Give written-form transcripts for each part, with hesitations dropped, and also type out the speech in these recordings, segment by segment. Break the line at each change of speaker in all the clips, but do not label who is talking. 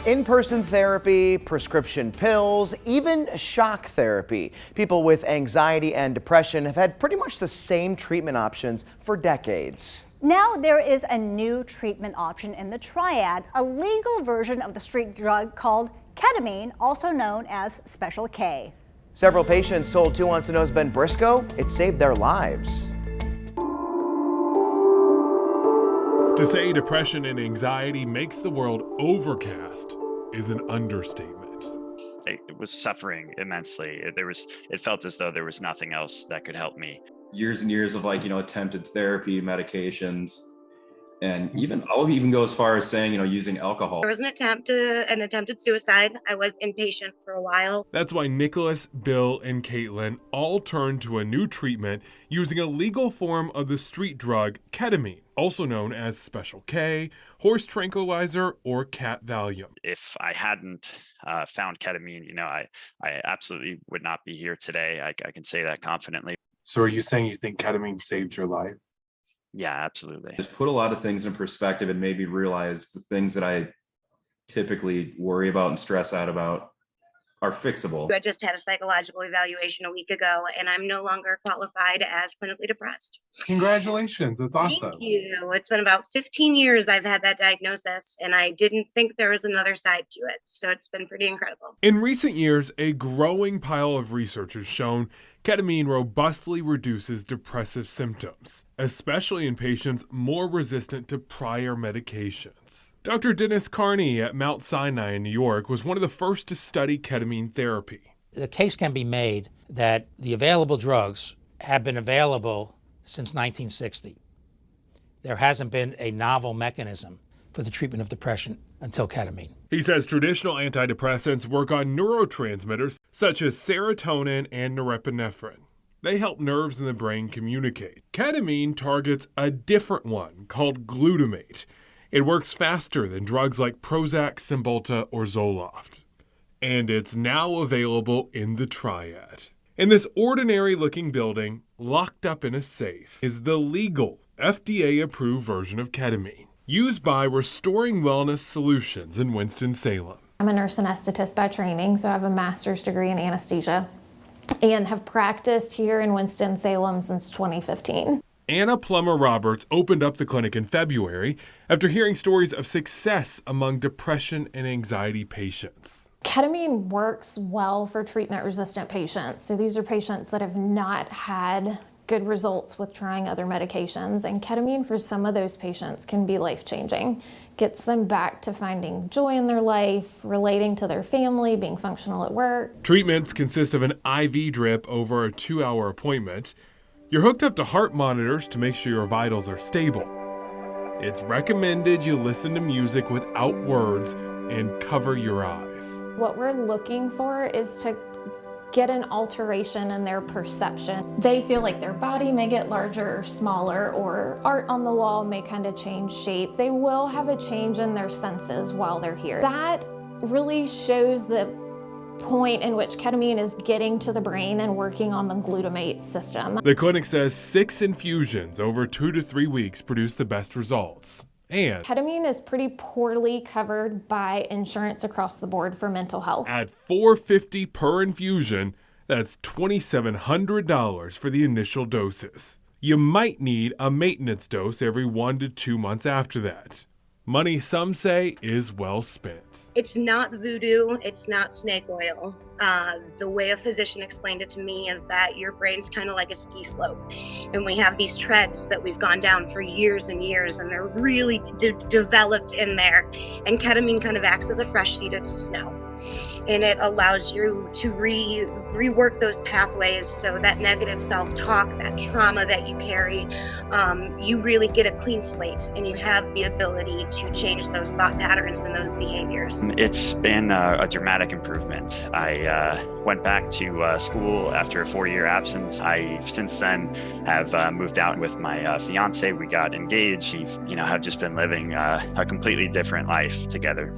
In-person therapy, prescription pills, even shock therapy. People with anxiety and depression have had pretty much the same treatment options for decades.
Now there is a new treatment option in the triad, a legal version of the street drug called ketamine, also known as Special K.
Several patients told 2 On Sano's Ben Briscoe it saved their lives.
To say depression and anxiety makes the world overcast is an understatement.
It was suffering immensely. It felt as though there was nothing else that could help me.
Years and years of attempted therapy, medications, and I'll even go as far as saying, using alcohol.
There was an attempted suicide. I was inpatient for a while.
That's why Nicholas, Bill, and Caitlin all turned to a new treatment using a legal form of the street drug ketamine, also known as Special K, horse tranquilizer, or cat Valium.
If I hadn't found ketamine, I absolutely would not be here today. I can say that confidently.
So are you saying you think ketamine saved your life?
Yeah, absolutely.
Just put a lot of things in perspective and made me realize the things that I typically worry about and stress out about are fixable.
I just had a psychological evaluation a week ago, and I'm no longer qualified as clinically depressed.
Congratulations. That's awesome.
Thank you. It's been about 15 years I've had that diagnosis, and I didn't think there was another side to it. So it's been pretty incredible.
In recent years, a growing pile of research has shown ketamine robustly reduces depressive symptoms, especially in patients more resistant to prior medications. Dr. Dennis Carney at Mount Sinai in New York was one of the first to study ketamine therapy.
The case can be made that the available drugs have been available since 1960. There hasn't been a novel mechanism for the treatment of depression until ketamine.
He says traditional antidepressants work on neurotransmitters such as serotonin and norepinephrine. They help nerves in the brain communicate. Ketamine targets a different one called glutamate. It works faster than drugs like Prozac, Cymbalta, or Zoloft. And it's now available in the triad. In this ordinary-looking building, locked up in a safe, is the legal, FDA-approved version of ketamine, used by Restoring Wellness Solutions in Winston-Salem.
I'm a nurse anesthetist by training, so I have a master's degree in anesthesia and have practiced here in Winston-Salem since 2015.
Anna Plummer Roberts opened up the clinic in February after hearing stories of success among depression and anxiety patients.
Ketamine works well for treatment-resistant patients. So these are patients that have not had good results with trying other medications, and ketamine for some of those patients can be life-changing. Gets them back to finding joy in their life, relating to their family, being functional at work.
Treatments consist of an IV drip over a 2-hour appointment. You're hooked up to heart monitors to make sure your vitals are stable. It's recommended you listen to music without words and cover your eyes.
What we're looking for is to get an alteration in their perception. They feel like their body may get larger or smaller, or art on the wall may kind of change shape. They will have a change in their senses while they're here. That really shows the point in which ketamine is getting to the brain and working on the glutamate system.
The clinic says 6 infusions over 2 to 3 weeks produce the best results. And
ketamine is pretty poorly covered by insurance across the board for mental health.
At $450 per infusion, that's $2,700 for the initial doses. You might need a maintenance dose every 1 to 2 months after that. Money, some say, is well spent.
It's not voodoo. It's not snake oil. The way a physician explained it to me is that your brain's kind of like a ski slope. And we have these treads that we've gone down for years and years, and they're really developed in there. And ketamine kind of acts as a fresh sheet of snow. And it allows you to rework those pathways, so that negative self-talk, that trauma that you carry, you really get a clean slate, and you have the ability to change those thought patterns and those behaviors.
It's been a dramatic improvement. I went back to school after a 4-year absence. I since then have moved out with my fiance. We got engaged. We have just been living a completely different life together.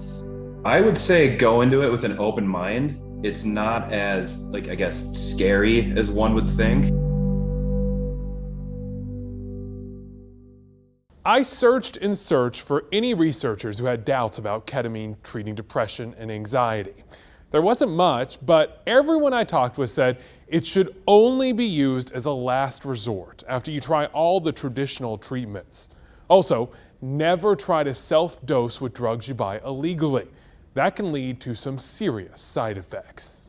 I would say go into it with an open mind. It's not as, scary as one would think.
I searched and searched for any researchers who had doubts about ketamine treating depression and anxiety. There wasn't much, but everyone I talked with said it should only be used as a last resort after you try all the traditional treatments. Also, never try to self-dose with drugs you buy illegally. That can lead to some serious side effects.